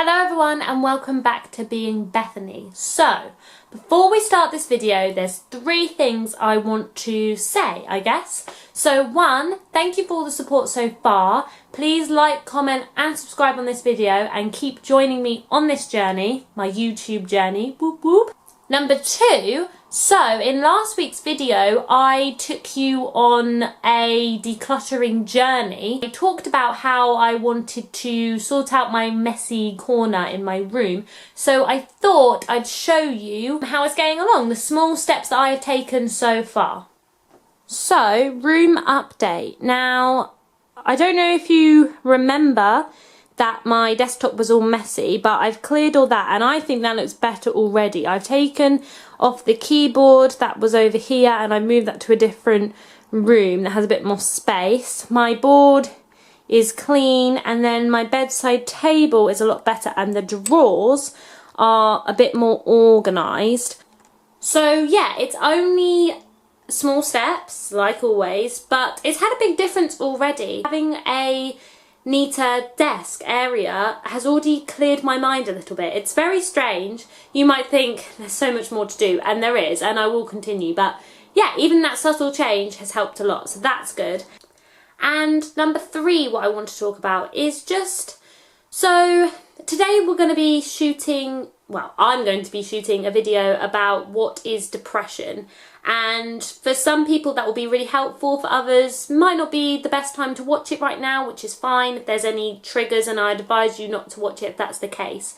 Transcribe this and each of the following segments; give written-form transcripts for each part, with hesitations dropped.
Hello everyone and welcome back to Being Bethany. So, before we start this video, there's 3 things I want to say, I guess. So 1, thank you for all the support so far. Please like, comment and subscribe on this video and keep joining me on this journey, my YouTube journey, whoop whoop. Number 2, so in last week's video I took you on a decluttering journey. I talked about how I wanted to sort out my messy corner in my room, so I thought I'd show you how it's going along, the small steps that I have taken so far. So, room update. Now, I don't know if you remember that my desktop was all messy, but I've cleared all that and I think that looks better already. I've taken off the keyboard that was over here and I moved that to a different room that has a bit more space. My board is clean and then my bedside table is a lot better and the drawers are a bit more organised. So yeah, it's only small steps like always, but it's had a big difference already. Having a neater desk area has already cleared my mind a little bit. It's very strange. You might think there's so much more to do, and there is, and I will continue, but yeah, even that subtle change has helped a lot, so that's good. And number 3, what I want to talk about is just, so today we're going to be shooting, well, I'm going to be shooting a video about what is depression. And for some people that will be really helpful, for others might not be the best time to watch it right now, which is fine. If there's any triggers, and I'd advise you not to watch it if that's the case.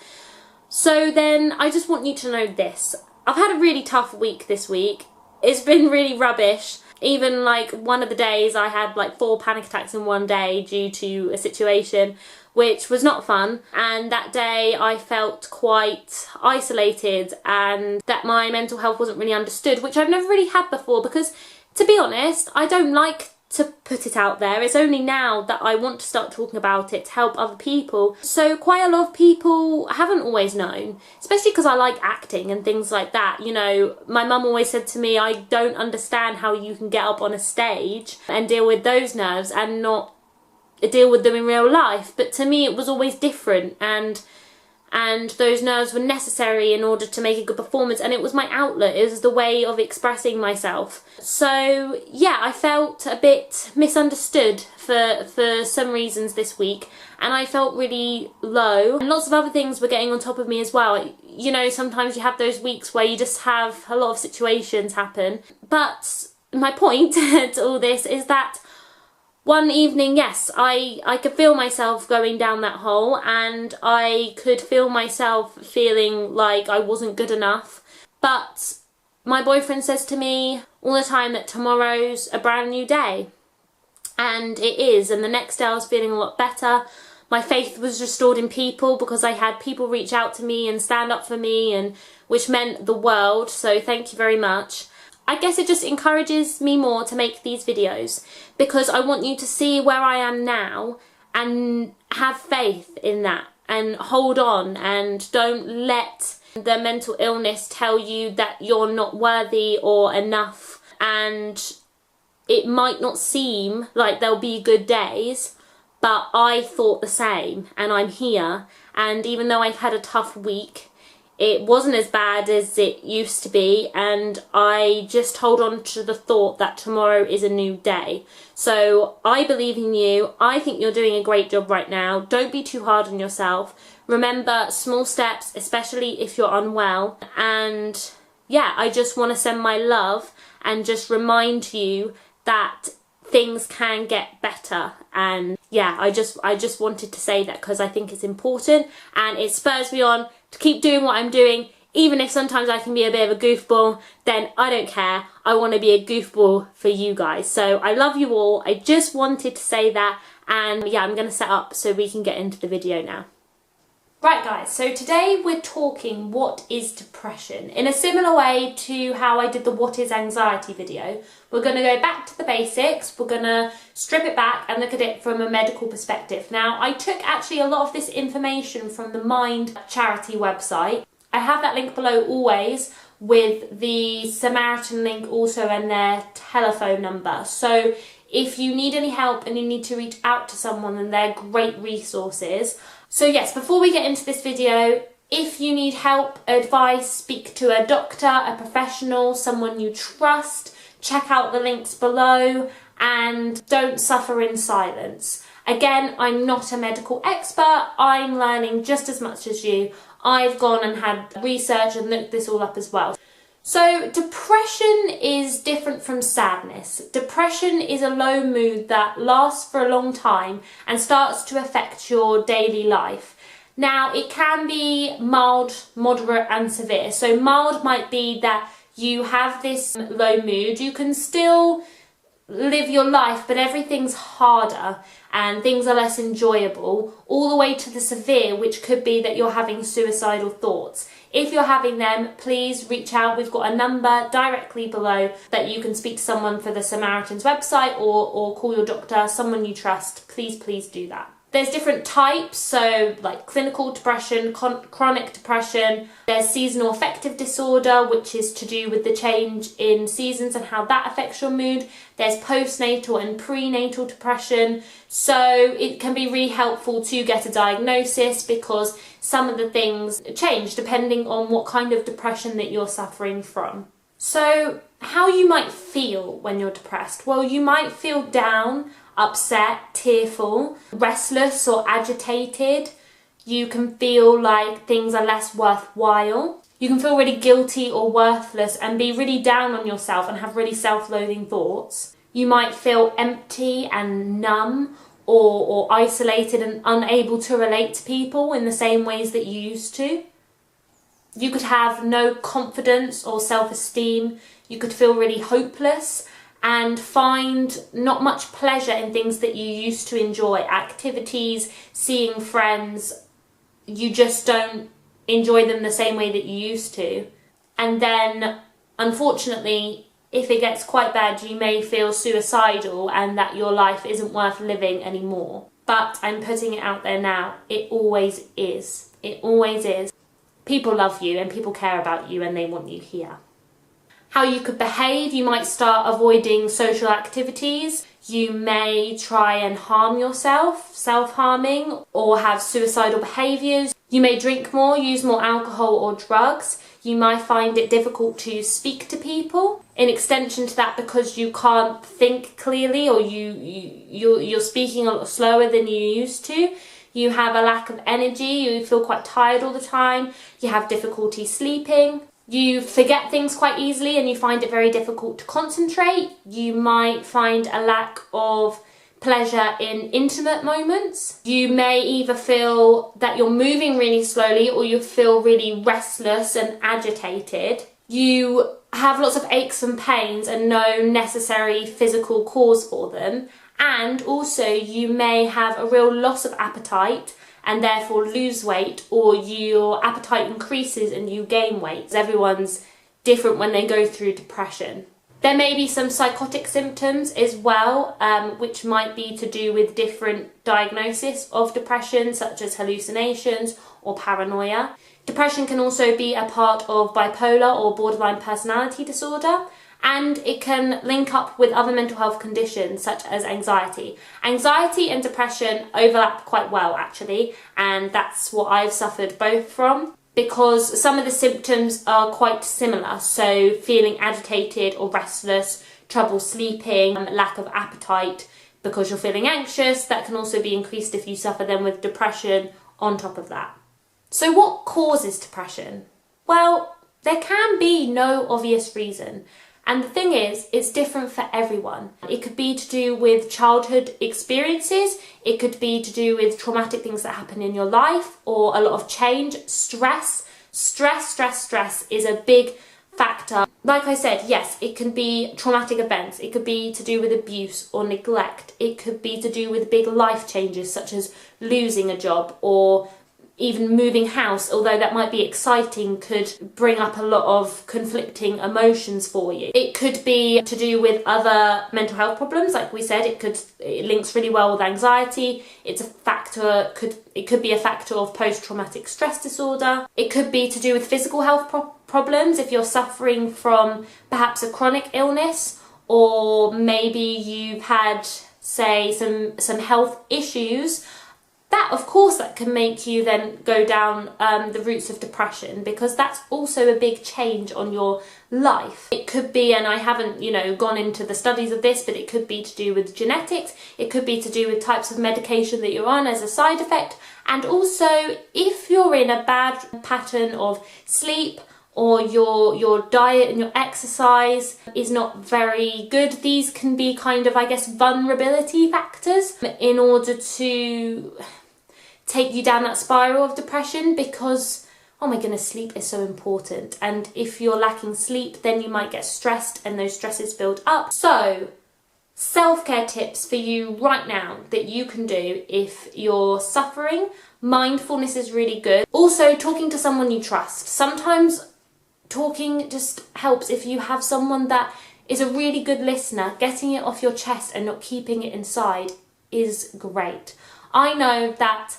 So then I just want you to know this. I've had a really tough week this week. It's been really rubbish. Even like one of the days I had like 4 panic attacks in one day due to a situation which was not fun, and that day I felt quite isolated and that my mental health wasn't really understood, which I've never really had before because, to be honest, I don't like to put it out there. It's only now that I want to start talking about it to help other people. So quite a lot of people haven't always known, especially because I like acting and things like that. You know, my mum always said to me, I don't understand how you can get up on a stage and deal with those nerves and not deal with them in real life. But to me it was always different, and those nerves were necessary in order to make a good performance, and it was my outlet, it was the way of expressing myself. So yeah, I felt a bit misunderstood for some reasons this week, and I felt really low, and lots of other things were getting on top of me as well. You know, sometimes you have those weeks where you just have a lot of situations happen. But my point to all this is that one evening, yes, I could feel myself going down that hole, and I could feel myself feeling like I wasn't good enough. But my boyfriend says to me all the time that tomorrow's a brand new day. And it is, and the next day I was feeling a lot better. My faith was restored in people because I had people reach out to me and stand up for me, and which meant the world, so thank you very much. I guess it just encourages me more to make these videos because I want you to see where I am now and have faith in that and hold on, and don't let the mental illness tell you that you're not worthy or enough. And it might not seem like there'll be good days, but I thought the same, and I'm here. And even though I've had a tough week, it wasn't as bad as it used to be, and I just hold on to the thought that tomorrow is a new day. So I believe in you. I think you're doing a great job right now. Don't be too hard on yourself. Remember small steps, especially if you're unwell. And yeah, I just want to send my love and just remind you that things can get better. And yeah, I just wanted to say that because I think it's important, and it spurs me on to keep doing what I'm doing. Even if sometimes I can be a bit of a goofball, then I don't care. I want to be a goofball for you guys. So I love you all. I just wanted to say that, and yeah, I'm going to set up so we can get into the video now. Right guys, so today we're talking what is depression. In a similar way to how I did the what is anxiety video, we're going to go back to the basics, we're going to strip it back and look at it from a medical perspective. Now, I took actually a lot of this information from the Mind charity website. I have that link below always, with the Samaritan link also and their telephone number. So if you need any help and you need to reach out to someone, then they're great resources. So yes, before we get into this video, if you need help, advice, speak to a doctor, a professional, someone you trust, check out the links below and don't suffer in silence. Again, I'm not a medical expert, I'm learning just as much as you. I've gone and had research and looked this all up as well. So depression is different from sadness. Depression is a low mood that lasts for a long time and starts to affect your daily life. Now, it can be mild, moderate and severe. So mild might be that you have this low mood, you can still live your life, but everything's harder and things are less enjoyable, all the way to the severe, which could be that you're having suicidal thoughts. If you're having them, please reach out. We've got a number directly below that you can speak to someone for the Samaritans website or call your doctor, someone you trust. Please do that. There's different types, so like clinical depression, chronic depression. There's seasonal affective disorder, which is to do with the change in seasons and how that affects your mood. There's postnatal and prenatal depression. So it can be really helpful to get a diagnosis because some of the things change depending on what kind of depression that you're suffering from. So how you might feel when you're depressed? Well, you might feel down, upset, tearful, restless or agitated. You can feel like things are less worthwhile. You can feel really guilty or worthless and be really down on yourself and have really self-loathing thoughts. You might feel empty and numb or isolated and unable to relate to people in the same ways that you used to. You could have no confidence or self-esteem. You could feel really hopeless and find not much pleasure in things that you used to enjoy. Activities, seeing friends, you just don't enjoy them the same way that you used to. And then, unfortunately, if it gets quite bad, you may feel suicidal and that your life isn't worth living anymore. But I'm putting it out there now, it always is. It always is. People love you and people care about you and they want you here. How you could behave: you might start avoiding social activities. You may try and harm yourself, self-harming, or have suicidal behaviours. You may drink more, use more alcohol or drugs. You might find it difficult to speak to people. In extension to that, because you can't think clearly or you're speaking a lot slower than you used to. You have a lack of energy, you feel quite tired all the time. You have difficulty sleeping. You forget things quite easily and you find it very difficult to concentrate. You might find a lack of pleasure in intimate moments. You may either feel that you're moving really slowly or you feel really restless and agitated. You have lots of aches and pains and no necessary physical cause for them. And also you may have a real loss of appetite and therefore lose weight, or your appetite increases and you gain weight. Everyone's different when they go through depression. There may be some psychotic symptoms as well, which might be to do with different diagnosis of depression, such as hallucinations or paranoia. Depression can also be a part of bipolar or borderline personality disorder, and it can link up with other mental health conditions such as anxiety. Anxiety and depression overlap quite well actually, and that's what I've suffered both from, because some of the symptoms are quite similar. So feeling agitated or restless, trouble sleeping, lack of appetite because you're feeling anxious. That can also be increased if you suffer then with depression on top of that. So what causes depression? Well, there can be no obvious reason. And the thing is, it's different for everyone. It could be to do with childhood experiences, it could be to do with traumatic things that happen in your life, or a lot of change, stress. Stress is a big factor. Like I said, yes, it can be traumatic events, it could be to do with abuse or neglect, it could be to do with big life changes such as losing a job or even moving house, although that might be exciting, could bring up a lot of conflicting emotions for you. It could be to do with other mental health problems, like we said, it links really well with anxiety. It's a factor, it could be a factor of post-traumatic stress disorder. It could be to do with physical health problems, if you're suffering from perhaps a chronic illness, or maybe you've had, say, some health issues that, of course, that can make you then go down the routes of depression, because that's also a big change on your life. It could be, and I haven't, gone into the studies of this, but it could be to do with genetics, it could be to do with types of medication that you're on as a side effect, and also if you're in a bad pattern of sleep, or your diet and your exercise is not very good, these can be kind of, I guess, vulnerability factors in order to take you down that spiral of depression, because, oh my goodness, sleep is so important. And if you're lacking sleep, then you might get stressed and those stresses build up. So, self-care tips for you right now that you can do if you're suffering. Mindfulness is really good. Also, talking to someone you trust. Sometimes talking just helps. If you have someone that is a really good listener, getting it off your chest and not keeping it inside is great. I know that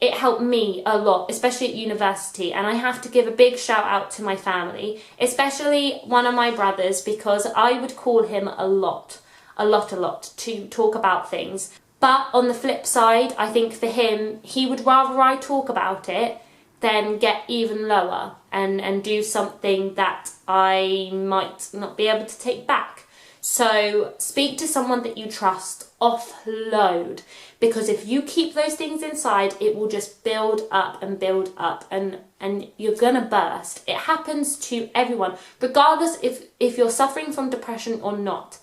it helped me a lot, especially at university, and I have to give a big shout out to my family, especially one of my brothers, because I would call him a lot to talk about things. But on the flip side, I think for him, he would rather I talk about it than get even lower and do something that I might not be able to take back. So speak to someone that you trust, offload, because if you keep those things inside, it will just build up and you're gonna burst. It happens to everyone, regardless if you're suffering from depression or not.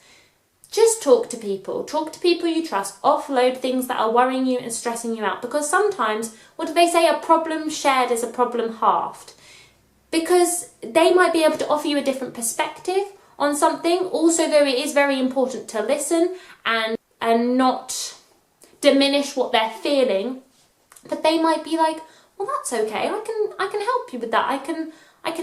Just talk to people you trust, offload things that are worrying you and stressing you out, because sometimes, what do they say, a problem shared is a problem halved, because they might be able to offer you a different perspective on something. Also, though, it is very important to listen and not diminish what they're feeling, but they might be like, well, that's okay, I can help you with that, I can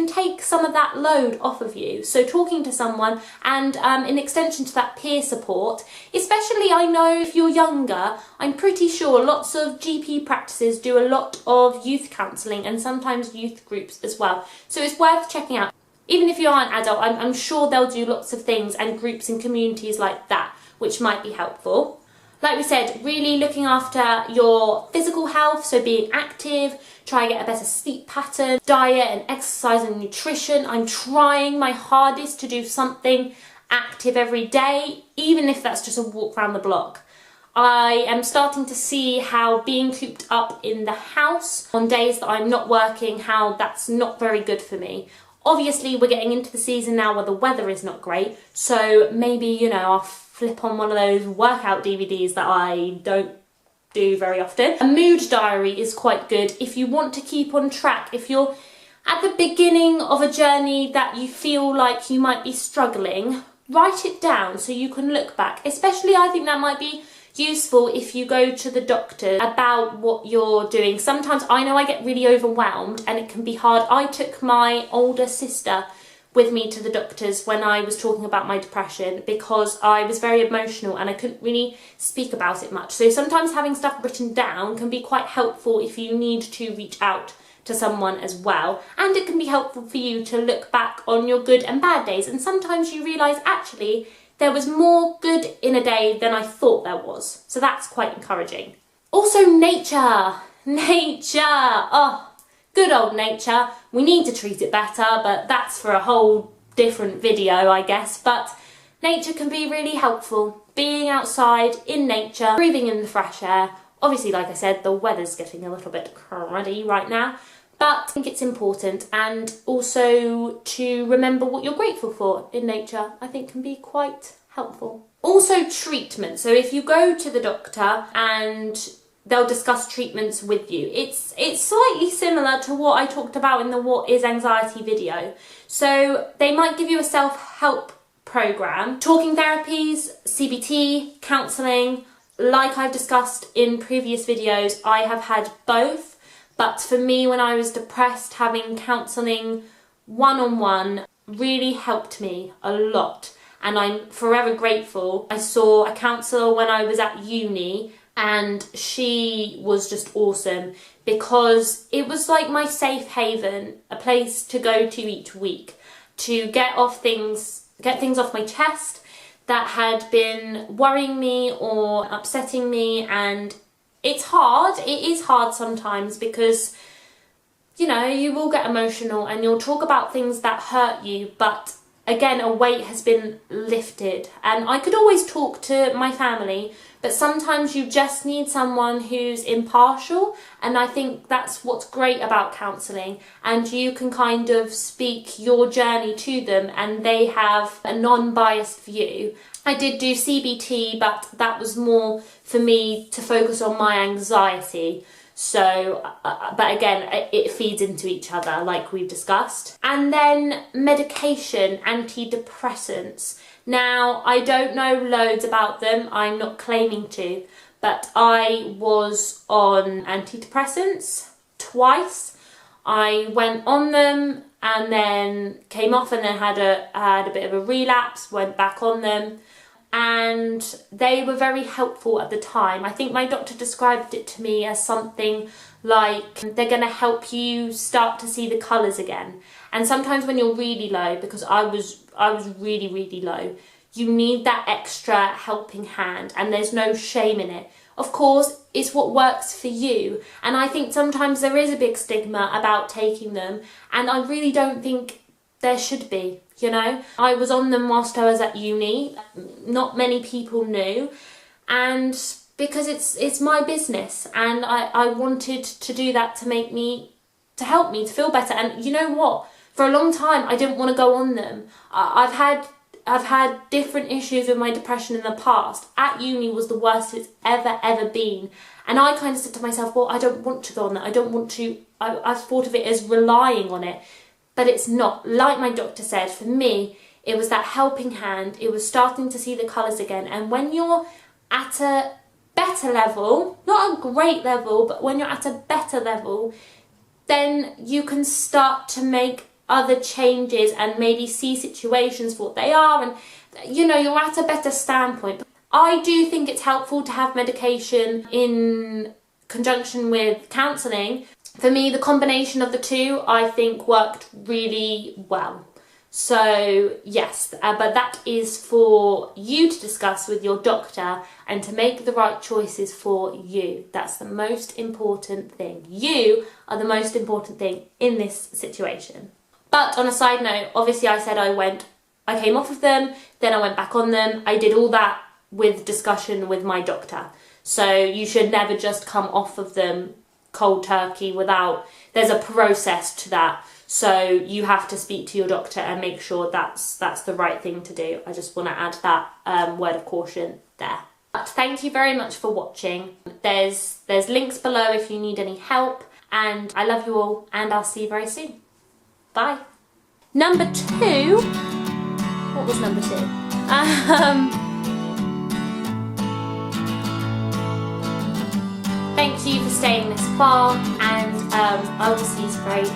take some of that load off of you. So talking to someone, and in extension to that, peer support, especially, I know if you're younger, I'm pretty sure lots of GP practices do a lot of youth counselling and sometimes youth groups as well. So it's worth checking out. Even if you are an adult, I'm sure they'll do lots of things and groups and communities like that, which might be helpful. Like we said, really looking after your physical health, so being active, try and get a better sleep pattern, diet and exercise and nutrition. I'm trying my hardest to do something active every day, even if that's just a walk around the block. I am starting to see how being cooped up in the house on days that I'm not working, how that's not very good for me. Obviously, we're getting into the season now where the weather is not great, so maybe, I'll flip on one of those workout DVDs that I don't do very often. A mood diary is quite good if you want to keep on track. If you're at the beginning of a journey that you feel like you might be struggling, write it down so you can look back. Especially, I think that might be useful if you go to the doctor about what you're doing. Sometimes I know I get really overwhelmed and it can be hard. I took my older sister with me to the doctors when I was talking about my depression, because I was very emotional and I couldn't really speak about it much. So sometimes having stuff written down can be quite helpful if you need to reach out to someone as well. And it can be helpful for you to look back on your good and bad days. And sometimes you realise, actually, there was more good in a day than I thought there was. So that's quite encouraging. Also, nature. Oh, good old nature. We need to treat it better, but that's for a whole different video, I guess. But nature can be really helpful. Being outside in nature, breathing in the fresh air. Obviously, like I said, the weather's getting a little bit cruddy right now, but I think it's important. And also to remember what you're grateful for in nature, I think can be quite helpful. Also, treatment. So if you go to the doctor and they'll discuss treatments with you, it's slightly similar to what I talked about in the What is Anxiety video. So they might give you a self-help program, talking therapies, CBT, counselling. Like I've discussed in previous videos, I have had both, but for me, when I was depressed, having counselling one-on-one really helped me a lot, and I'm forever grateful. I saw a counsellor when I was at uni, and she was just awesome, because it was like my safe haven, a place to go to each week to get things off my chest that had been worrying me or upsetting me, and it's hard. It is hard sometimes because, you know, you will get emotional and you'll talk about things that hurt you, but again, a weight has been lifted. And I could always talk to my family, but sometimes you just need someone who's impartial, and I think that's what's great about counselling. And you can kind of speak your journey to them and they have a non-biased view. I did do CBT, but that was more for me to focus on my anxiety. So, but again, it feeds into each other like we've discussed. And then medication, antidepressants. Now, I don't know loads about them, I'm not claiming to, but I was on antidepressants twice. I went on them and then came off and then had a bit of a relapse, went back on them. And they were very helpful at the time. I think my doctor described it to me as something like they're going to help you start to see the colours again. And sometimes when you're really low, because I was really, really low, you need that extra helping hand, and there's no shame in it. Of course, it's what works for you. And I think sometimes there is a big stigma about taking them, and I really don't think there should be. You know, I was on them whilst I was at uni. Not many people knew, and because it's my business, and I wanted to do that to help me to feel better. And you know what? For a long time, I didn't want to go on them. I've had different issues with my depression in the past. At uni was the worst it's ever been, and I kind of said to myself, well, I don't want to go on that. I don't want to. I've thought of it as relying on it. But it's not. Like my doctor said, for me, it was that helping hand. It was starting to see the colours again. And when you're at a better level, not a great level, but when you're at a better level, then you can start to make other changes and maybe see situations for what they are. And, you know, you're at a better standpoint. I do think it's helpful to have medication in conjunction with counselling. For me, the combination of the two, I think, worked really well. So, yes, but that is for you to discuss with your doctor and to make the right choices for you. That's the most important thing. You are the most important thing in this situation. But on a side note, obviously I said I came off of them, then I went back on them. I did all that with discussion with my doctor. So you should never just come off of them cold turkey without, there's a process to that. So you have to speak to your doctor and make sure that's the right thing to do. I just want to add that word of caution there. But thank you very much for watching. There's links below if you need any help, and I love you all, and I'll see you very soon. Bye. Number 2, what was number 2? Thank you for staying this far, and I will see you very